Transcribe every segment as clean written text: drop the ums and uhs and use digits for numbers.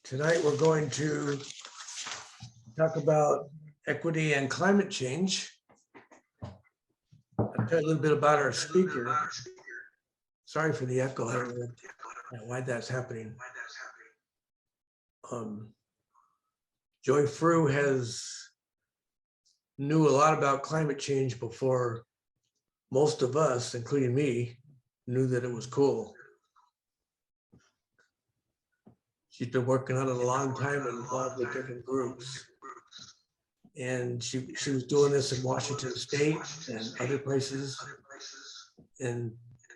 Tonight, we're going to talk about equity and climate change. I'll tell you a little bit about our speaker. Sorry for the echo. I don't know why that's happening. Joy Frew knew a lot about climate change before most of us, including me, knew that it was cool. She's been working on it a long time and involved with different groups. And she was doing this in Washington State and other places. And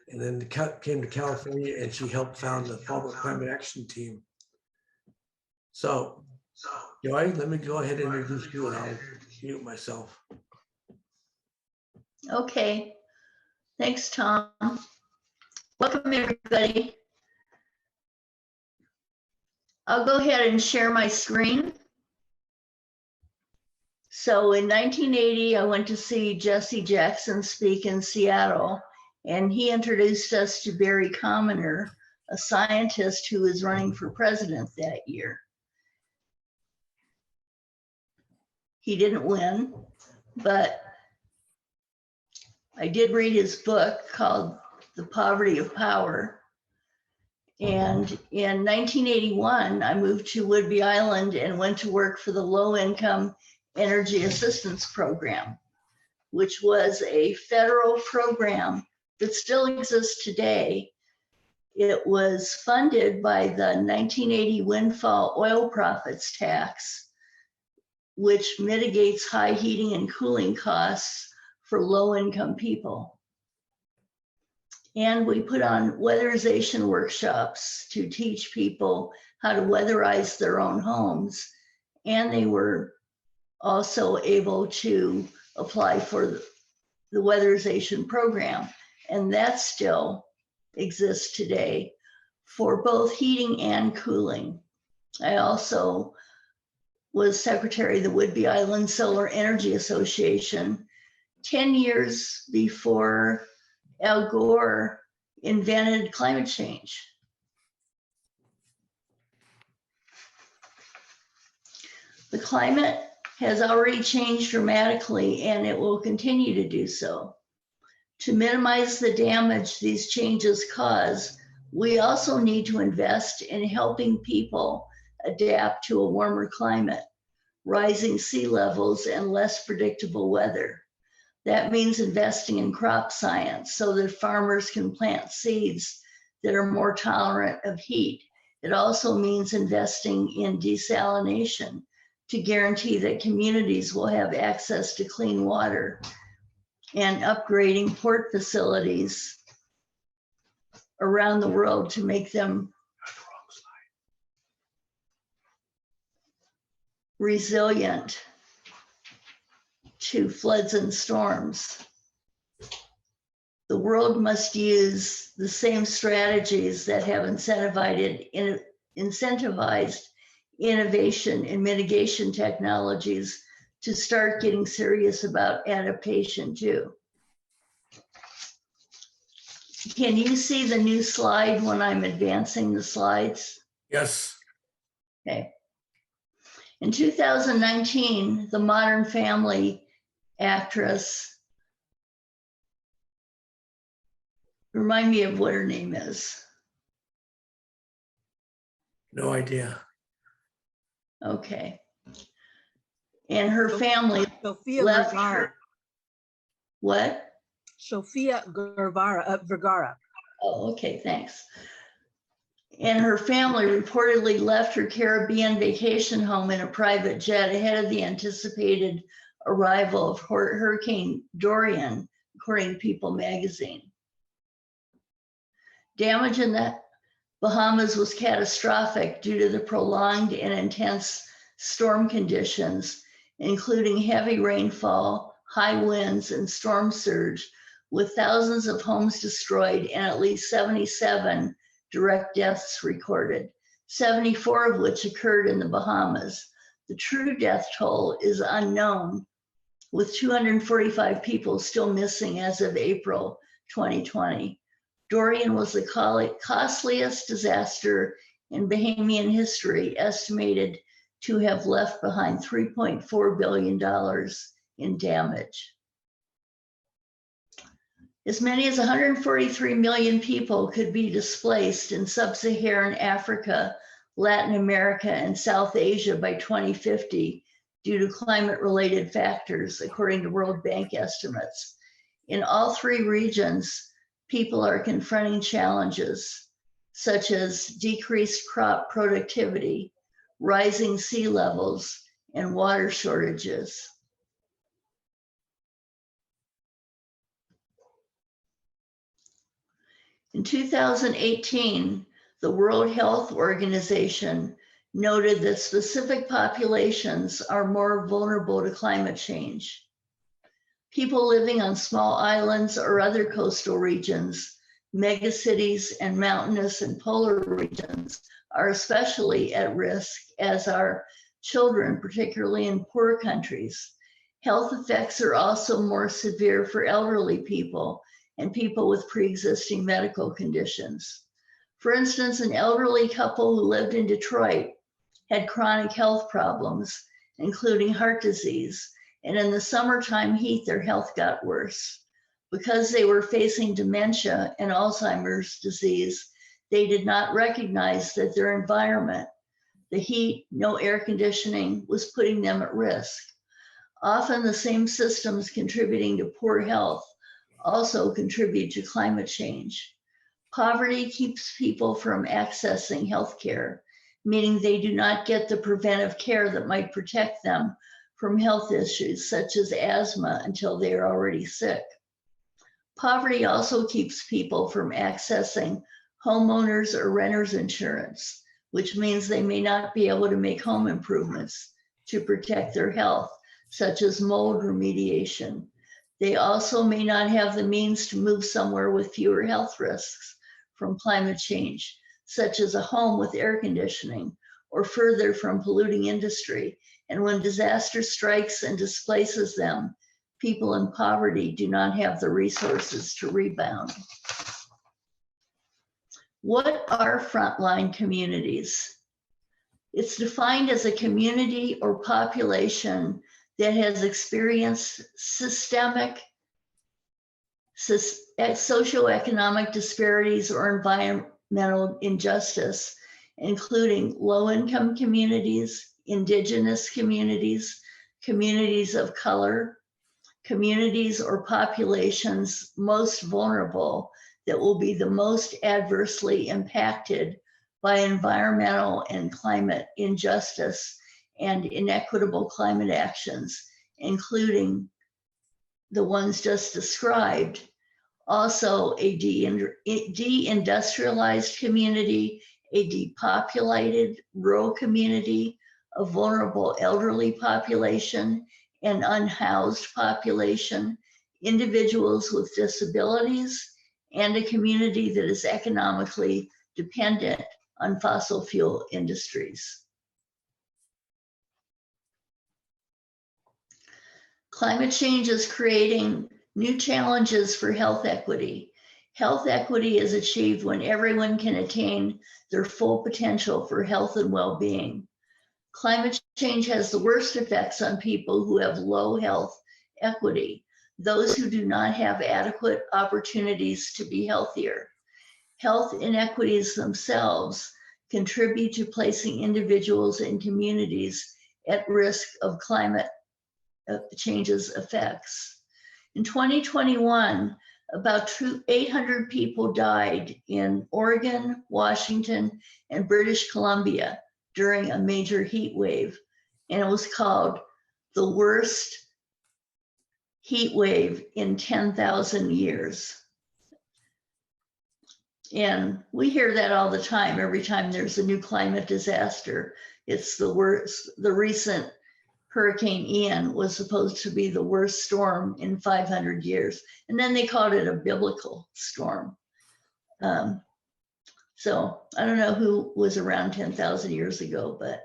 then came to California and she helped found the Farmer Climate Action Team. So, Joy, let me go ahead and introduce you and I'll mute myself. Okay, thanks, Tom. Welcome, everybody. I'll go ahead and share my screen. So in 1980, I went to see Jesse Jackson speak in Seattle, and he introduced us to Barry Commoner, a scientist who was running for president that year. He didn't win, but I did read his book called The Poverty of Power. And in 1981, I moved to Whidbey Island and went to work for the Low Income Energy Assistance Program, which was a federal program that still exists today. It was funded by the 1980 windfall oil profits tax, which mitigates high heating and cooling costs for low-income people. And we put on weatherization workshops to teach people how to weatherize their own homes. And they were also able to apply for the weatherization program. And that still exists today for both heating and cooling. I also was secretary of the Whidbey Island Solar Energy Association 10 years before Al Gore invented climate change. The climate has already changed dramatically and it will continue to do so. To minimize the damage these changes cause, we also need to invest in helping people adapt to a warmer climate, rising sea levels, and less predictable weather. That means investing in crop science so that farmers can plant seeds that are more tolerant of heat. It also means investing in desalination to guarantee that communities will have access to clean water, and upgrading port facilities around the world to make them resilient to floods and storms. The world must use the same strategies that have incentivized innovation in mitigation technologies to start getting serious about adaptation too. Can you see the new slide when I'm advancing the slides? Yes. Okay. In 2019, the Modern Family actress, remind me of what her name is. No idea. Okay. And her family Sofia left Vergara. her. What? Sofia Vergara. Oh, okay, thanks. And her family reportedly left her Caribbean vacation home in a private jet ahead of the anticipated arrival of Hurricane Dorian, according to People magazine. Damage in the Bahamas was catastrophic due to the prolonged and intense storm conditions, including heavy rainfall, high winds, and storm surge, with thousands of homes destroyed and at least 77 direct deaths recorded, 74 of which occurred in the Bahamas. The true death toll is unknown, with 245 people still missing as of April 2020. Dorian was the costliest disaster in Bahamian history estimated to have left behind $3.4 billion in damage. As many as 143 million people could be displaced in sub-Saharan Africa, Latin America, and South Asia by 2050 due to climate-related factors, according to World Bank estimates. In all three regions, people are confronting challenges such as decreased crop productivity, rising sea levels, and water shortages. In 2018, the World Health Organization noted that specific populations are more vulnerable to climate change. People living on small islands or other coastal regions, megacities, and mountainous and polar regions are especially at risk, as are children, particularly in poor countries. Health effects are also more severe for elderly people and people with pre-existing medical conditions. For instance, an elderly couple who lived in Detroit had chronic health problems, including heart disease, and in the summertime heat, their health got worse. Because they were facing dementia and Alzheimer's disease, they did not recognize that their environment, the heat, no air conditioning, was putting them at risk. Often the same systems contributing to poor health also contribute to climate change. Poverty keeps people from accessing health care, meaning they do not get the preventive care that might protect them from health issues such as asthma until they are already sick. Poverty also keeps people from accessing homeowners or renters insurance, which means they may not be able to make home improvements to protect their health, such as mold remediation. They also may not have the means to move somewhere with fewer health risks from climate change, such as a home with air conditioning or further from polluting industry. And when disaster strikes and displaces them, people in poverty do not have the resources to rebound. What are frontline communities? It's defined as a community or population that has experienced systemic socioeconomic disparities or environmental injustice, including low-income communities, indigenous communities, communities of color, communities or populations most vulnerable that will be the most adversely impacted by environmental and climate injustice and inequitable climate actions, including the ones just described. Also a deindustrialized community, a depopulated rural community, a vulnerable elderly population, an unhoused population, individuals with disabilities, and a community that is economically dependent on fossil fuel industries. Climate change is creating new challenges for health equity. Health equity is achieved when everyone can attain their full potential for health and well-being. Climate change has the worst effects on people who have low health equity, those who do not have adequate opportunities to be healthier. Health inequities themselves contribute to placing individuals and communities at risk of climate change's effects. In 2021, about 800 people died in Oregon, Washington, and British Columbia during a major heat wave, and it was called the worst heat wave in 10,000 years. And we hear that all the time. Every time there's a new climate disaster, it's the worst. The recent Hurricane Ian was supposed to be the worst storm in 500 years. And then they called it a biblical storm. So I don't know who was around 10,000 years ago, but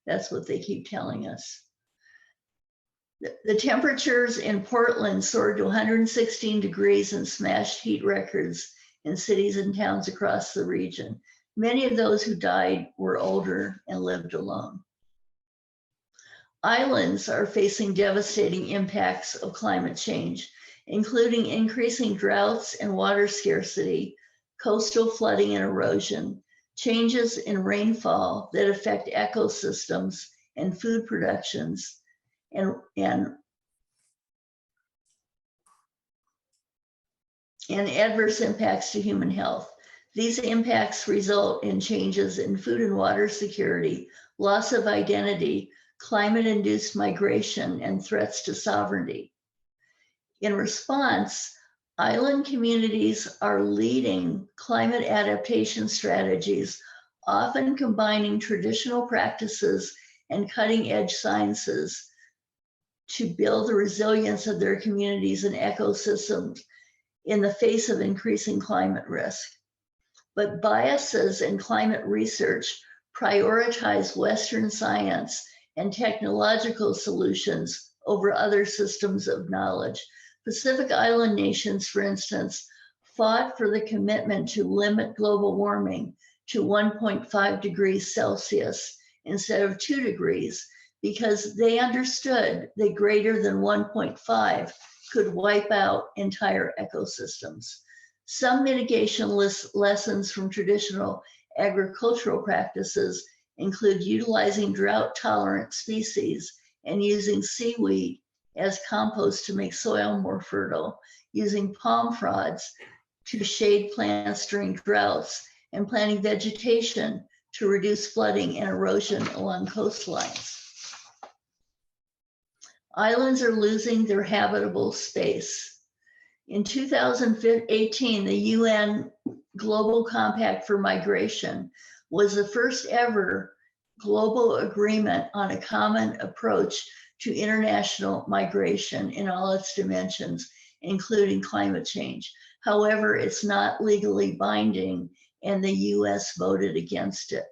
that's what they keep telling us. The temperatures in Portland soared to 116 degrees and smashed heat records in cities and towns across the region. Many of those who died were older and lived alone. Islands are facing devastating impacts of climate change, including increasing droughts and water scarcity, coastal flooding and erosion, changes in rainfall that affect ecosystems and food productions, and adverse impacts to human health. These impacts result in changes in food and water security, loss of identity, climate-induced migration, and threats to sovereignty. In response, island communities are leading climate adaptation strategies, often combining traditional practices and cutting-edge sciences to build the resilience of their communities and ecosystems in the face of increasing climate risk. But biases in climate research prioritize Western science and technological solutions over other systems of knowledge. Pacific Island nations, for instance, fought for the commitment to limit global warming to 1.5 degrees Celsius instead of 2 degrees, because they understood that greater than 1.5 could wipe out entire ecosystems. Some mitigation lessons from traditional agricultural practices include utilizing drought-tolerant species and using seaweed as compost to make soil more fertile, using palm fronds to shade plants during droughts, and planting vegetation to reduce flooding and erosion along coastlines. Islands are losing their habitable space. In 2018, the UN Global Compact for Migration was the first ever global agreement on a common approach to international migration in all its dimensions, including climate change. However, it's not legally binding, and the US voted against it.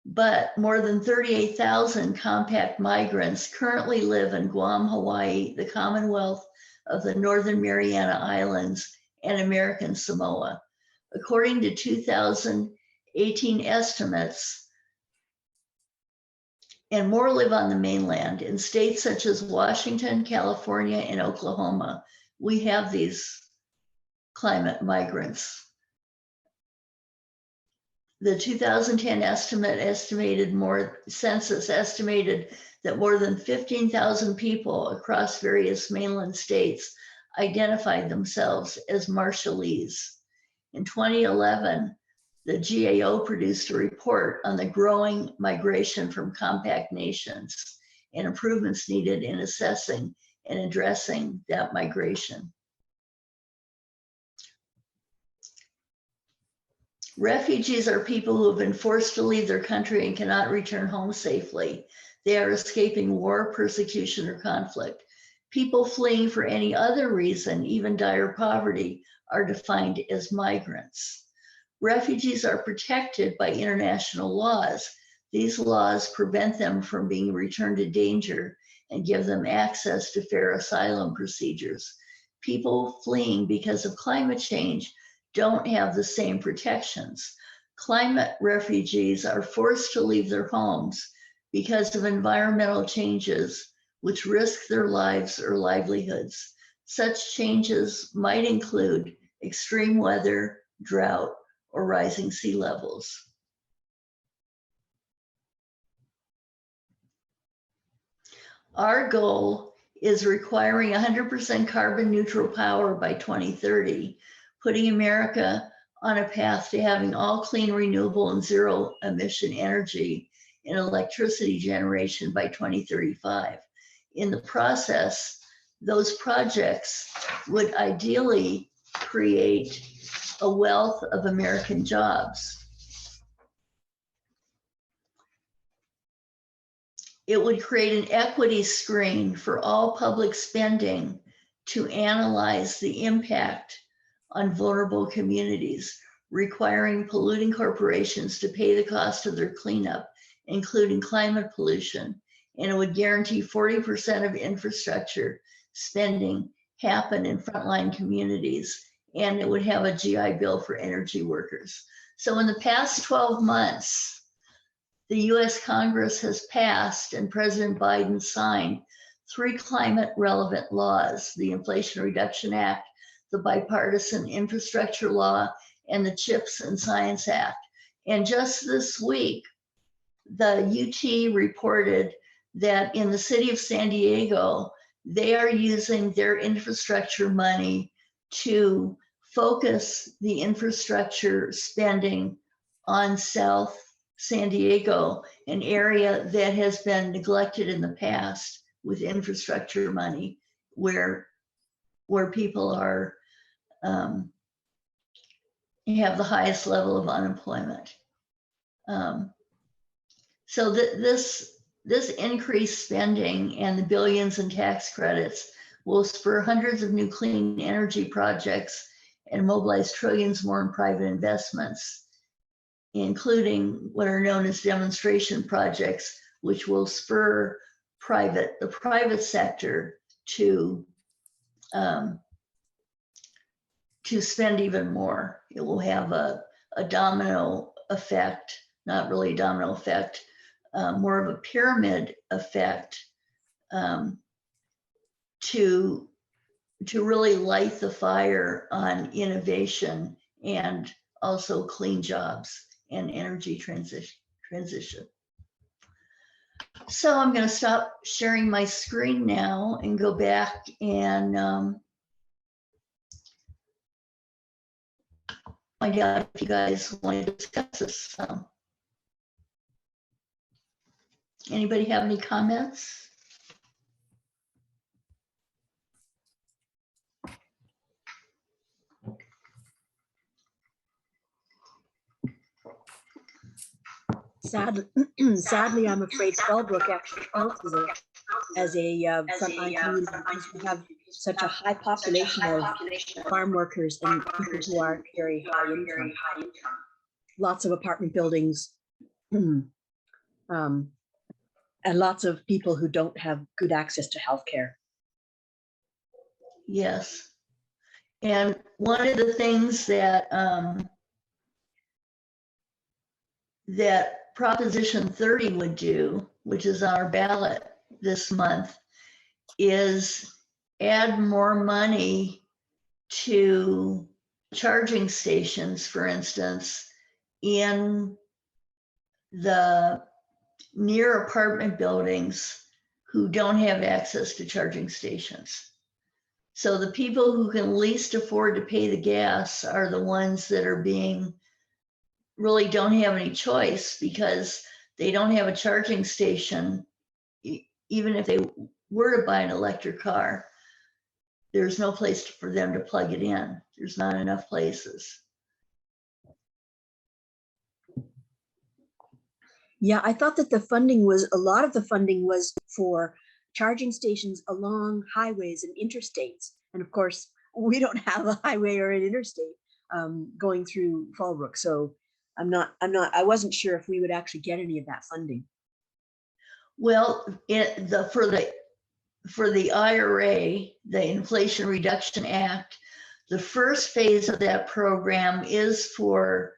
But more than 38,000 compact migrants currently live in Guam, Hawaii, the Commonwealth of the Northern Mariana Islands, and American Samoa. According to 2018 estimates, and more live on the mainland. In states such as Washington, California, and Oklahoma, we have these climate migrants. The 2010 census estimated that more than 15,000 people across various mainland states identified themselves as Marshallese. In 2011, the GAO produced a report on the growing migration from compact nations and improvements needed in assessing and addressing that migration. Refugees are people who have been forced to leave their country and cannot return home safely. They are escaping war, persecution, or conflict. People fleeing for any other reason, even dire poverty, are defined as migrants. Refugees are protected by international laws. These laws prevent them from being returned to danger and give them access to fair asylum procedures. People fleeing because of climate change don't have the same protections. Climate refugees are forced to leave their homes because of environmental changes which risk their lives or livelihoods. Such changes might include extreme weather, drought, or rising sea levels. Our goal is requiring 100% carbon neutral power by 2030, putting America on a path to having all clean, renewable, and zero emission energy in electricity generation by 2035. In the process, those projects would ideally create a wealth of American jobs. It would create an equity screen for all public spending to analyze the impact on vulnerable communities, requiring polluting corporations to pay the cost of their cleanup, including climate pollution. And it would guarantee 40% of infrastructure spending happen in frontline communities and it would have a GI Bill for energy workers. So in the past 12 months, the US Congress has passed and President Biden signed 3 climate relevant laws: the Inflation Reduction Act, the Bipartisan Infrastructure Law, and the CHIPS and Science Act. And just this week, the UT reported that in the city of San Diego, they are using their infrastructure money to focus the infrastructure spending on South San Diego, an area that has been neglected in the past with infrastructure money, where people are have the highest level of unemployment. So this increased spending and the billions in tax credits will spur hundreds of new clean energy projects and mobilize trillions more in private investments, including what are known as demonstration projects, which will spur the private sector to spend even more. It will have a domino effect, not really a domino effect, more of a pyramid effect, to really light the fire on innovation and also clean jobs and energy transition. So I'm going to stop sharing my screen now and go back and find out if you guys want to discuss this. Anybody have any comments? Sadly, I'm afraid Fallbrook actually counts as a frontline community because we have such a high population of farm workers and people who are very high income. Lots of apartment buildings, and lots of people who don't have good access to healthcare. Yes. And one of the things that that Proposition 30 would do, which is on our ballot this month, is add more money to charging stations, for instance, in the near apartment buildings who don't have access to charging stations. So the people who can least afford to pay the gas are the ones that are really don't have any choice, because they don't have a charging station. Even if they were to buy an electric car, there's no place for them to plug it in. There's not enough places. Yeah, I thought that a lot of the funding was for charging stations along highways and interstates. And of course, we don't have a highway or an interstate going through Fallbrook. So I wasn't sure if we would actually get any of that funding. Well, for the IRA, the Inflation Reduction Act, the first phase of that program is for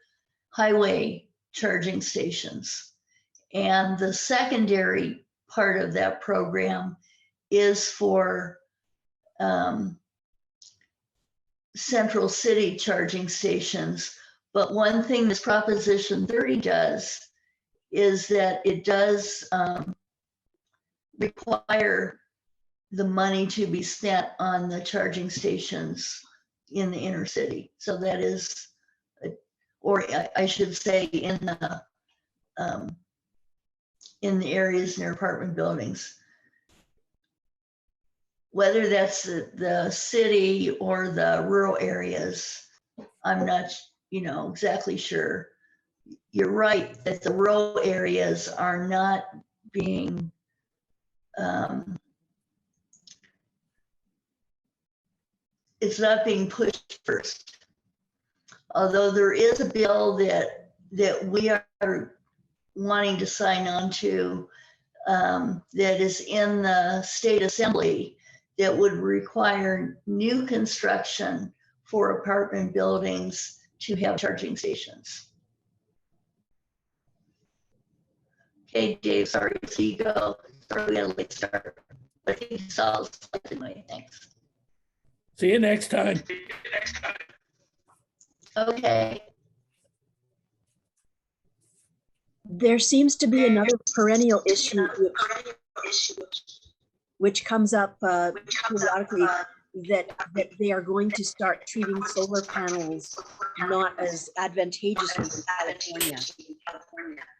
highway charging stations. And the secondary part of that program is for central city charging stations. But one thing this Proposition 30 does is that it does require the money to be spent on the charging stations in the inner city. So that is, or I should say, in the areas near apartment buildings. Whether that's the city or the rural areas, I'm not exactly sure. You're right that the rural areas are not being it's not being pushed first. Although there is a bill that we are wanting to sign on to that is in the state assembly that would require new construction for apartment buildings to have charging stations. Okay, Dave, sorry to see you go. Sorry we had a late start. I think you saw us anyway. Thanks. See you next time. Okay. There seems to be another perennial issue which comes up periodically, that they are going to start treating solar panels not as advantageous in California.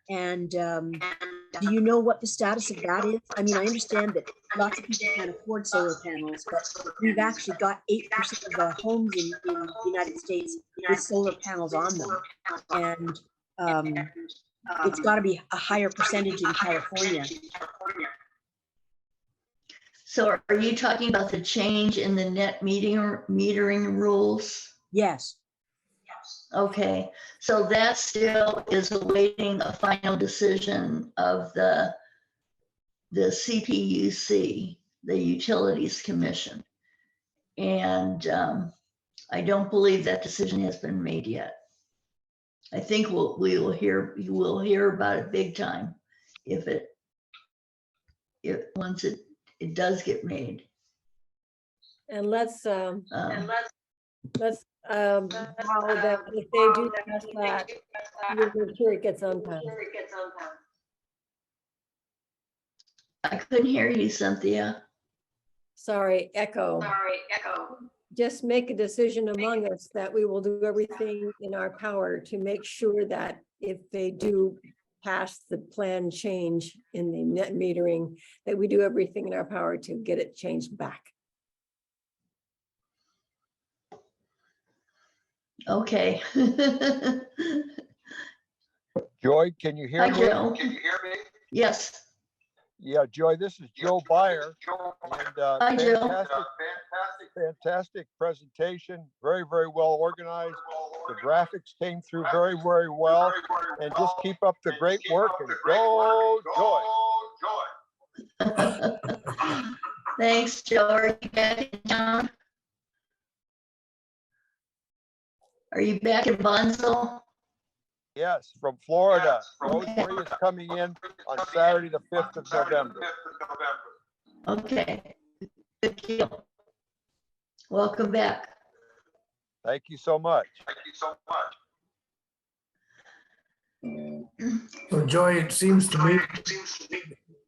And do you know what the status of that is? I mean, I understand that lots of people can't afford solar panels, but we've actually got 8% of the homes in the United States with solar panels on them. And it's got to be a higher percentage in California. So are you talking about the change in the net metering rules? Yes. Okay, so that still is awaiting a final decision of the CPUC, the Utilities Commission. And I don't believe that decision has been made yet. I think you will hear about it big time once it does get made. And let's how that if they do pass that, we'll make sure it gets on time. I couldn't hear you, Cynthia. Sorry, echo. Just make a decision among us that we will do everything in our power to make sure that if they do pass the plan change in the net metering, that we do everything in our power to get it changed back. Okay. Joy, can you hear Hi, me? Joe. Yes. Yeah, Joy, this is Joe Byer. And Hi, Joe. fantastic presentation. Very, very well organized. The graphics came through very, very well. And just keep up the great work and go Joy. Thanks, Joe. Are you back in town? Are you back in Bonsall? Yes, from Florida. Okay. Rosemary is coming in on Saturday, the 5th of November. Okay. Good deal. Welcome back. Thank you so much. So Joy, it seems to me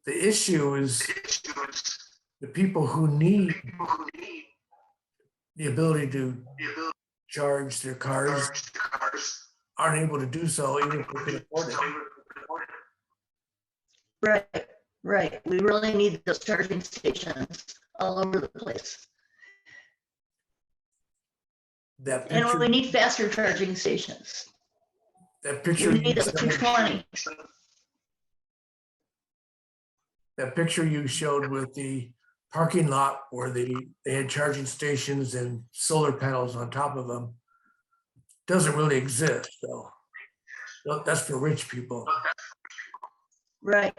the issue is the people who need the ability to charge their cars aren't able to do so even if they can afford it. Right. We really need those charging stations all over the place. That And picture, we need faster charging stations. that picture, We need you a showed, 220. that picture you showed with the parking lot where they had charging stations and solar panels on top of them doesn't really exist. So that's for rich people. Right.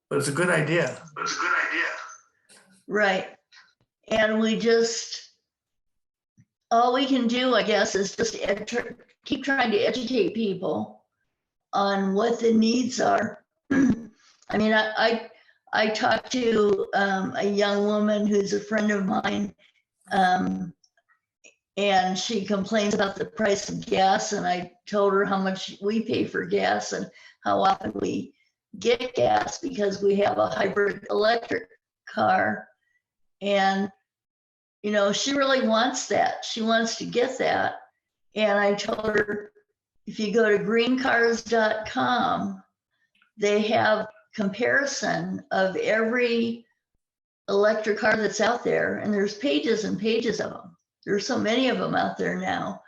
But it's a good idea. Right. And all we can do, I guess, is just keep trying to educate people on what the needs are. I mean, I talked to a young woman who's a friend of mine, and she complains about the price of gas, and I told her how much we pay for gas and how often we get gas because we have a hybrid electric car. And she really wants that. She wants to get that. And I told her, if you go to greencars.com, they have comparison of every electric car that's out there. And there's pages and pages of them. There's so many of them out there now.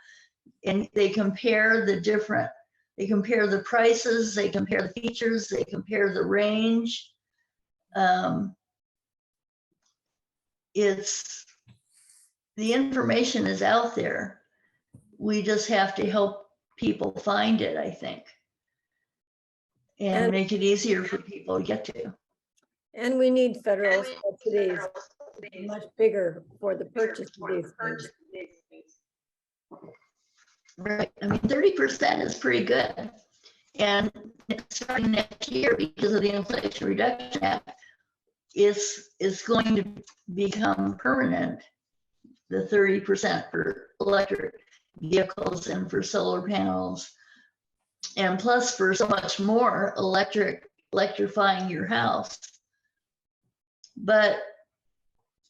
And they compare the prices, they compare the features, they compare the range. The information is out there. We just have to help people find it, I think, and make it easier for people to get to. And we need federal subsidies much bigger for the purchase of these things. Right, I mean, 30% is pretty good. And starting next year, because of the Inflation Reduction Act, is going to become permanent, the 30% for electric vehicles and for solar panels, and plus for so much more electrifying your house. But,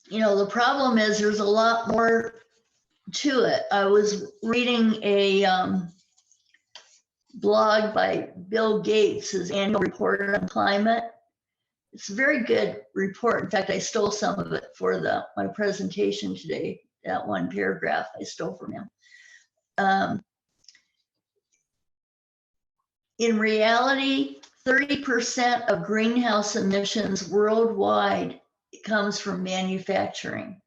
you know, the problem is there's a lot more to it. I was reading a blog by Bill Gates, his annual report on climate. It's a very good report. In fact, I stole some of it for my presentation today. That one paragraph I stole from him. In reality, 30% of greenhouse emissions worldwide comes from manufacturing.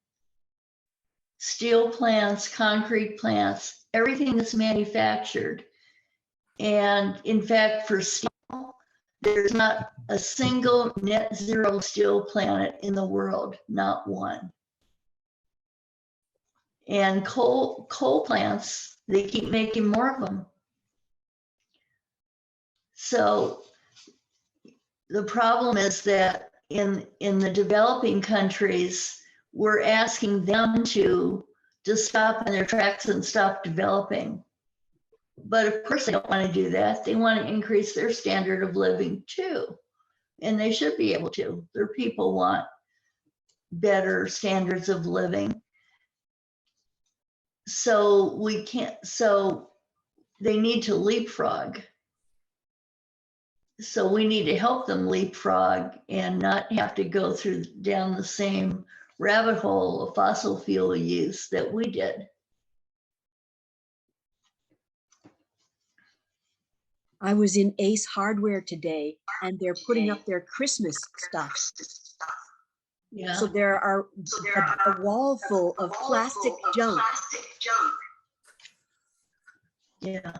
Steel plants, concrete plants, everything that's manufactured. And in fact, for steel, there's not a single net zero steel plant in the world, not one. And coal plants, they keep making more of them. So the problem is that in the developing countries, we're asking them to stop in their tracks and stop developing. But of course, they don't want to do that. They want to increase their standard of living too. And they should be able to. Their people want better standards of living. So we can't, so they need to leapfrog. So we need to help them leapfrog and not have to go down the same rabbit hole of fossil fuel use that we did. I was in Ace Hardware today, and they're putting up their Christmas stuff. Yeah. So there are a wall full of plastic junk, Yeah.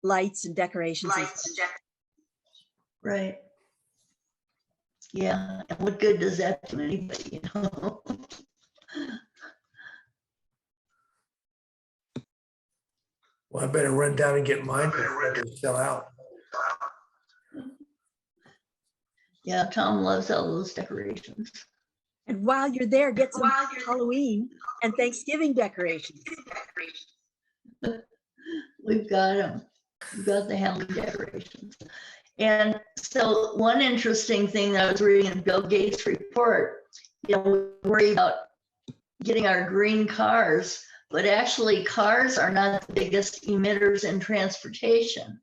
lights and decorations. And stuff. Right. Yeah. And what good does that do anybody, you know? Well, I better run down and get mine before they sell out. Yeah, Tom loves all those decorations. And while you're there, get some Halloween and Thanksgiving decorations. We've got them. We've got the Halloween decorations. And so one interesting thing that I was reading in Bill Gates' report, you know, we worry about getting our green cars, but actually cars are not the biggest emitters in transportation.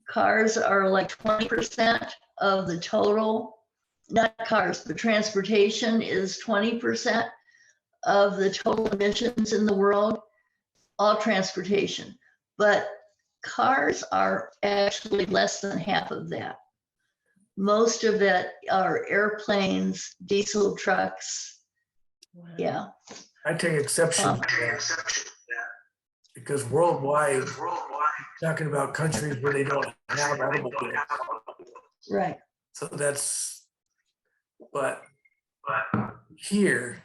Cars are like 20% of the total, not cars, but transportation is 20% of the total emissions in the world, all transportation. But cars are actually less than half of that. Most of it are airplanes, diesel trucks. Wow. Yeah. I take exception to that because worldwide, talking about countries where they don't have automobiles. Right. So that's, but here,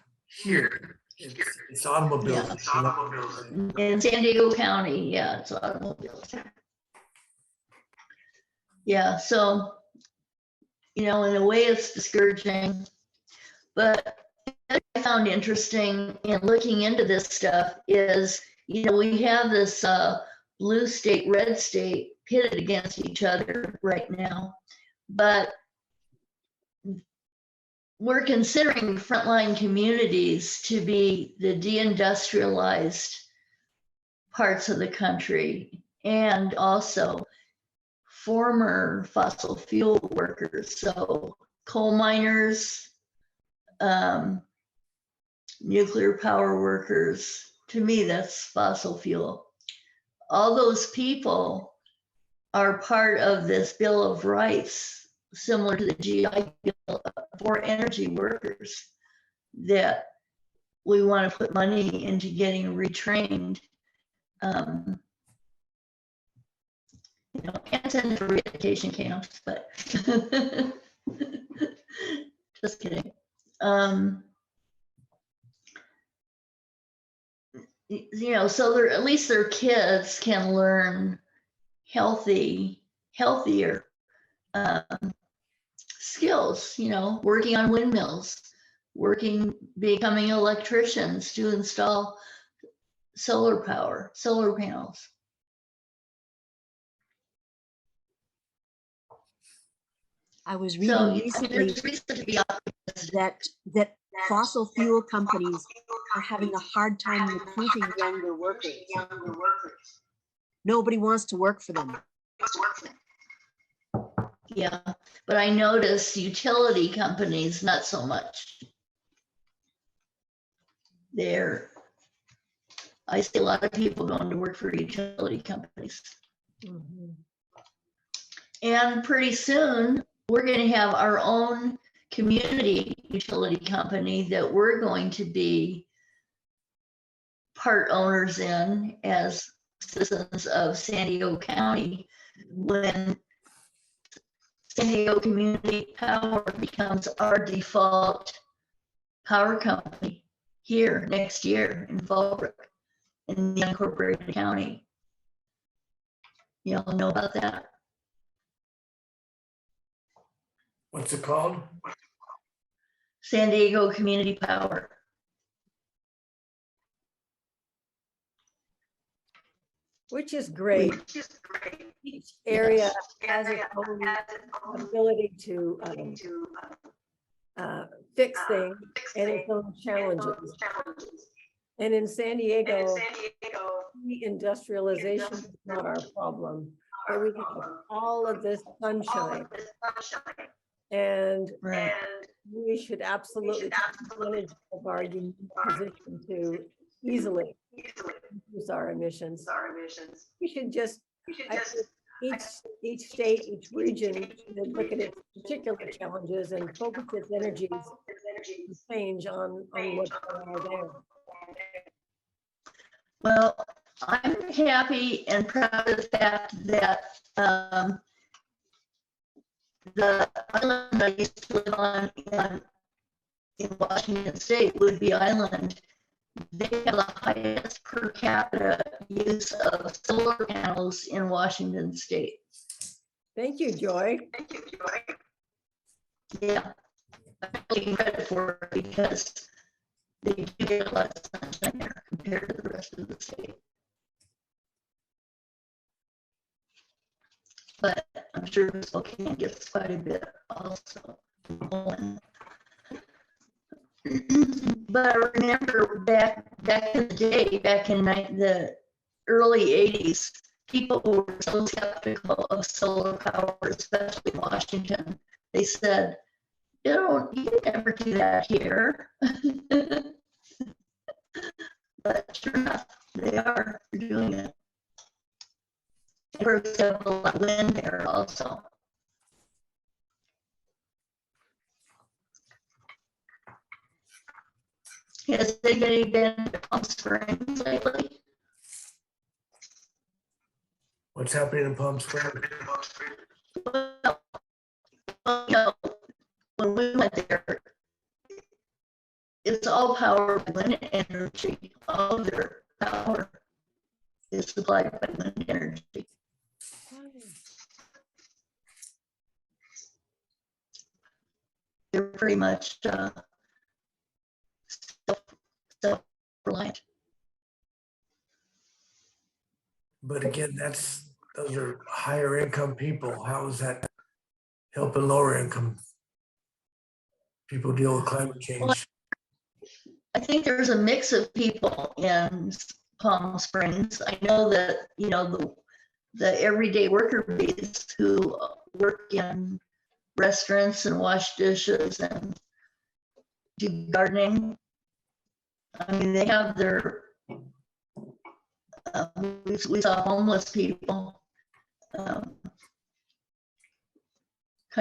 it's automobiles. Yeah. It's automobiles. In San Diego County, yeah, it's automobiles. Yeah, so, you know, in a way it's discouraging, but what I found interesting in looking into this stuff is, you know, we have this blue state, red state pitted against each other right now, but we're considering frontline communities to be the deindustrialized parts of the country and also former fossil fuel workers. So coal miners, nuclear power workers, to me, that's fossil fuel. All those people are part of this Bill of Rights, similar to the GI Bill for energy workers, that we want to put money into getting retrained. You know, and send for re-education camps, but just kidding. you know, so they're, at least their kids can learn healthier skills, you know, working on windmills, becoming electricians to install solar panels. I was So reading there's recently reason to be optimistic. that fossil fuel companies are having a hard time recruiting younger workers. Nobody wants to work for them. Yeah, but I notice utility companies, not so much. I see a lot of people going to work for utility companies. Mhm. And pretty soon, we're going to have our own community utility company that we're going to be part owners in as citizens of San Diego County when San Diego Community Power becomes our default power company here next year in Fallbrook in the unincorporated county. You all know about that? What's it called? San Diego Community Power. Which is great. Each area has its own ability to fix things and its own challenges. And in San Diego, industrialization is not our problem. But we have all of this sunshine. And Right. we should absolutely take advantage of our unique position to easily reduce our emissions. We should just, I think each state, each region should look at its particular challenges and focus its energies to change on what's going on there. Well, I'm happy and proud of the fact that the island I used to live on in Washington State, Whidbey Island, they have the highest per capita use of solar panels in Washington State. Thank you, Joy. Yeah, I'm taking credit for it because they do get a lot of sunshine there compared to the rest of the state. But I'm sure Spokane gets quite a bit also. But I remember back in the day, back in the early 80s, people were so skeptical of solar power, especially in Washington. They said, you never do that here. But sure enough, they are doing it. For example, wind there also. Has anybody been to Palm Springs lately? What's happening in Palm Springs? Well, you know, when we went there, it's all powered by wind energy. All of their power is supplied by wind energy. They're pretty much self-reliant. But again, those are higher income people. How is that helping lower income people deal with climate change? Well, I think there's a mix of people in Palm Springs. I know that, you know, the everyday worker bees who work in restaurants and wash dishes and do gardening. I mean, they have their, we saw homeless people kind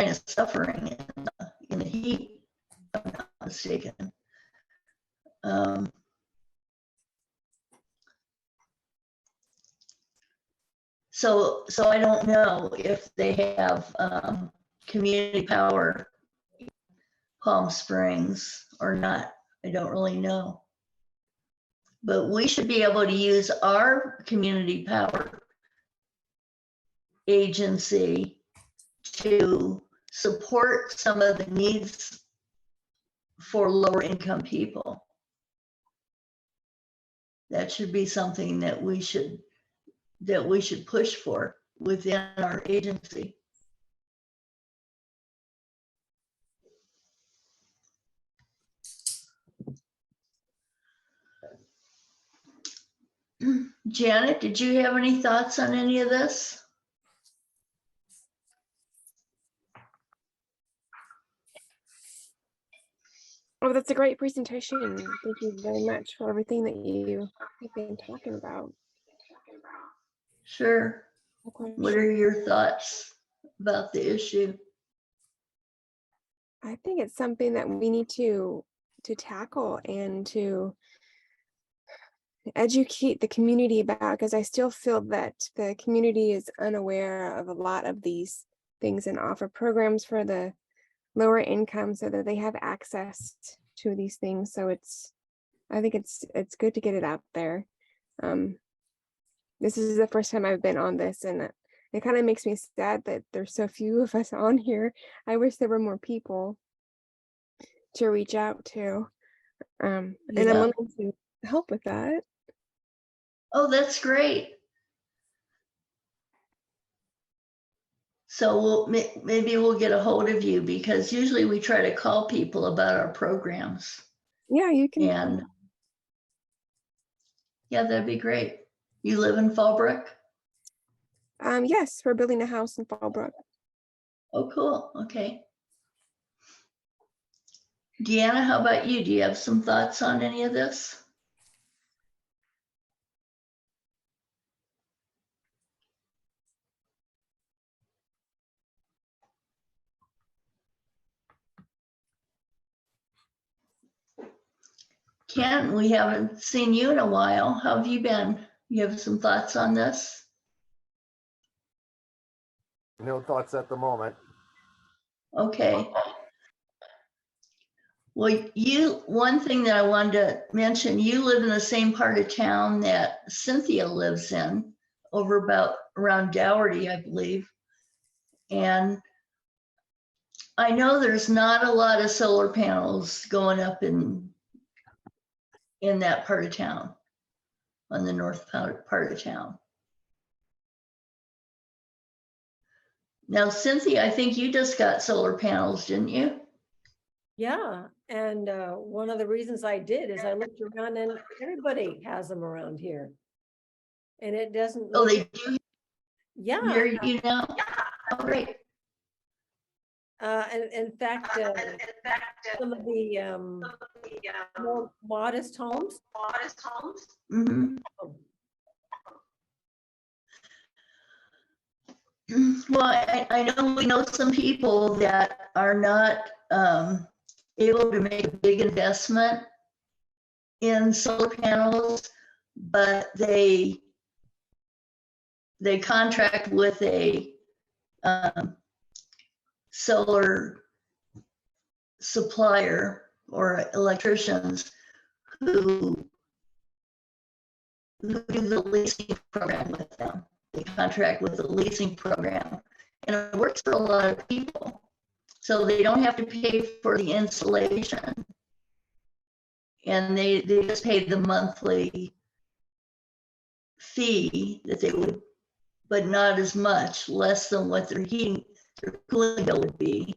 of suffering in the heat, if I'm not mistaken. So I don't know if they have community power Palm Springs or not. I don't really know. But we should be able to use our community power agency to support some of the needs for lower income people. That should be something that we should push for within our agency. Janet, did you have any thoughts on any of this? Oh, that's a great presentation. Thank you very much for everything that you have been talking about. Sure. What are your thoughts about the issue? I think it's something that we need to tackle and to educate the community about, because I still feel that the community is unaware of a lot of these things and offer programs for the lower income so that they have access to these things. So I think it's good to get it out there. This is the first time I've been on this, and it kind of makes me sad that there's so few of us on here. I wish there were more people to reach out to. And I'm willing to help with that. Oh, that's great. So maybe we'll get a hold of you, because usually we try to call people about our programs. Yeah, you can. And yeah, that'd be great. You live in Fallbrook? Yes, we're building a house in Fallbrook. Oh, cool. Okay. Deanna, how about you? Do you have some thoughts on any of this? Ken, we haven't seen you in a while. How have you been? You have some thoughts on this? No thoughts at the moment. Okay. Well, one thing that I wanted to mention, you live in the same part of town that Cynthia lives in, over around Dougherty, I believe. And I know there's not a lot of solar panels going up in that part of town, on the north part of town. Now, Cynthia, I think you just got solar panels, didn't you? Yeah, and one of the reasons I did is I looked around and everybody has them around here. And it doesn't. Oh, they do Yeah. near you now? Oh, great. And in fact, some of the more modest homes. Mm-hmm. Well, I know we know some people that are not able to make a big investment in solar panels, but they contract with a solar supplier or electricians who do the leasing program with them. They contract with the leasing program, and it works for a lot of people. So they don't have to pay for the installation, and they just pay the monthly fee that they would, but not as much, less than what their cooling bill would be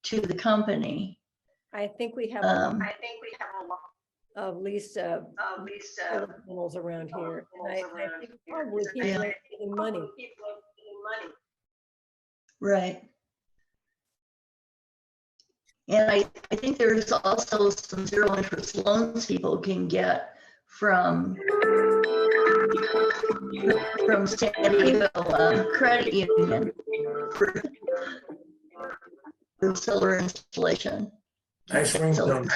to the company. I think we have a lot of least panels around here. And I think probably people are getting money. Right. And I think there's also some zero interest loans people can get from San Diego Credit Union for solar installation. Nice ringtone.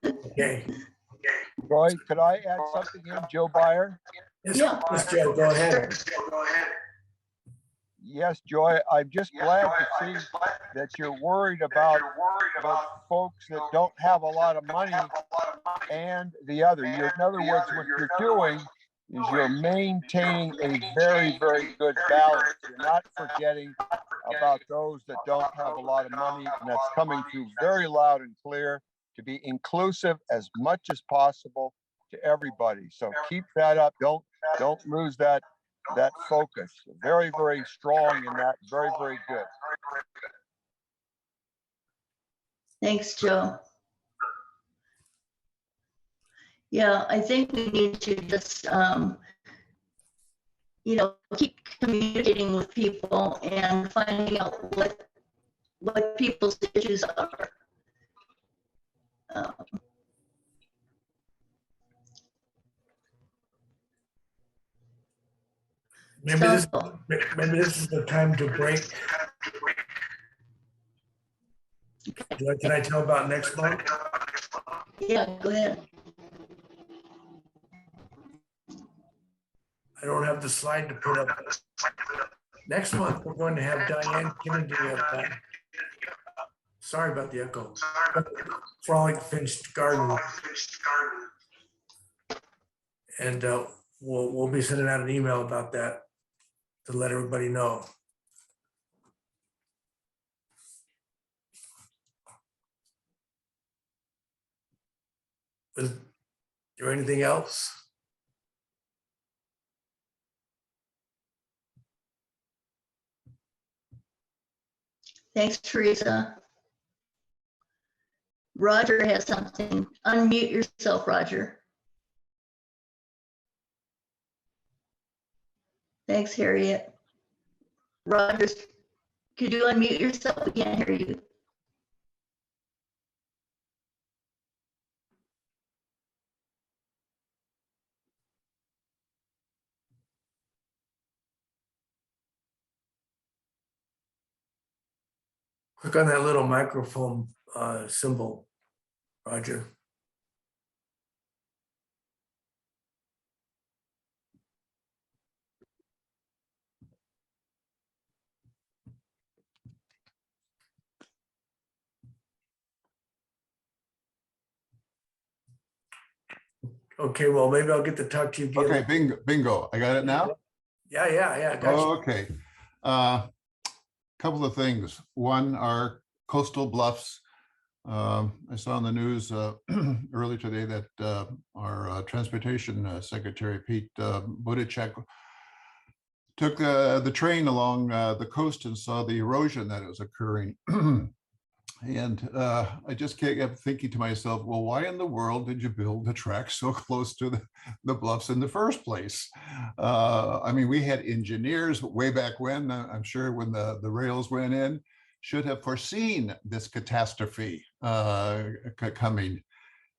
Okay. Roy, could I add something in, Joe Byer? Yes, Yeah. yes, Joe, go ahead. Yes, Joy, I'm just glad to see that you're worried about the folks that don't have a lot of money and the other. In other words, what you're doing is you're maintaining a very, very good balance. You're not forgetting about those that don't have a lot of money, and that's coming through very loud and clear to be inclusive as much as possible to everybody. So keep that up. Don't lose that focus. Very, very strong in that. Very, very good. Thanks, Joe. Yeah, I think we need to just, keep communicating with people and finding out what people's issues are. Maybe this is the time to break. Can I tell about next month? Yeah, go ahead. I don't have the slide to put up. Next month, we're going to have Diane Kennedy back. Sorry about the echo. Frolic Finished Garden. And we'll be sending out an email about that to let everybody know. Is there anything else? Thanks, Teresa. Roger has something. Unmute yourself, Roger. Thanks, Harriet. Roger, could you unmute yourself? We can't hear you. Click on that little microphone symbol, Roger. Okay, well, maybe I'll get to talk to you again. Okay, bingo. I got it now? Yeah, gotcha. Okay. Couple of things. One, our coastal bluffs. I saw on the news earlier today that our transportation secretary, Pete Buttigieg, took the train along the coast and saw the erosion that was occurring. And I just kept thinking to myself, well, why in the world did you build the track so close to the bluffs in the first place? I mean, we had engineers way back when, I'm sure when the rails went in, should have foreseen this catastrophe coming,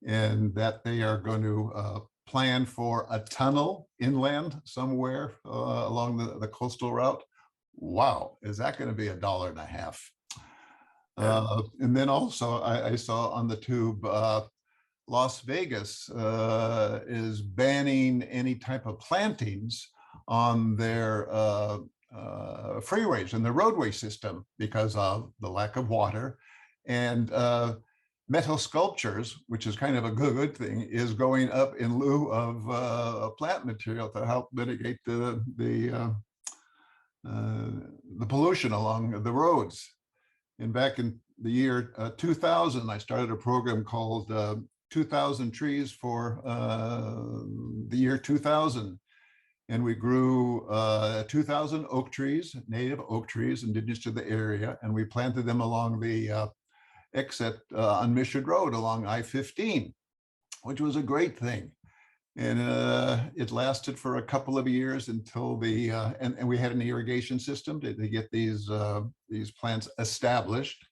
and that they are going to plan for a tunnel inland somewhere along the coastal route. Wow, is that going to be $1.50? And then also I saw on the tube, Las Vegas is banning any type of plantings on their freeways and the roadway system because of the lack of water. And metal sculptures, which is kind of a good thing, is going up in lieu of plant material to help mitigate the pollution along the roads. And back in the year 2000, I started a program called 2000 Trees for the year 2000. And we grew 2,000 oak trees, native oak trees, indigenous to the area. And we planted them along the exit on Mission Road along I-15, which was a great thing. And it lasted for a couple of years until the, and we had an irrigation system to get these plants established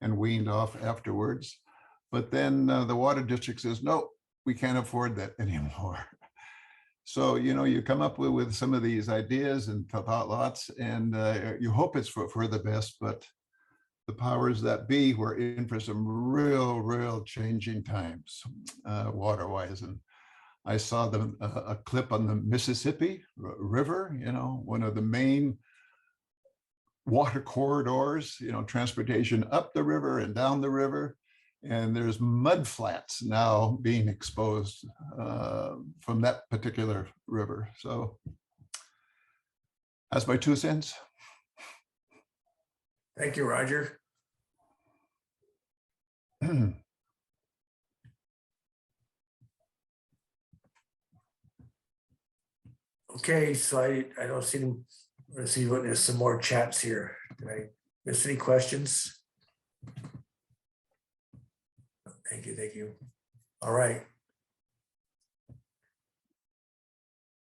and weaned off afterwards. But then the water district says, no, we can't afford that anymore. So, you know, you come up with some of these ideas and thoughts, and you hope it's for the best, but the powers that be were in for some real changing times water-wise. And I saw a clip on the Mississippi River, you know, one of the main water corridors, transportation up the river and down the river. And there's mud flats now being exposed from that particular river. So that's my 2 cents. Thank you, Roger. Okay, so I don't see them. Let's see what there's some more chats here. Did I miss any questions? Thank you. All right.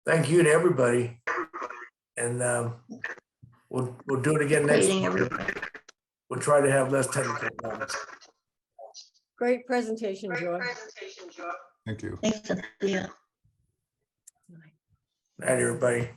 Thank you to everybody. And we'll do it again next Waiting, week. everybody. We'll try to have less technical problems. Great presentation, Joy. Thank you. Thanks, Cynthia. Night, everybody.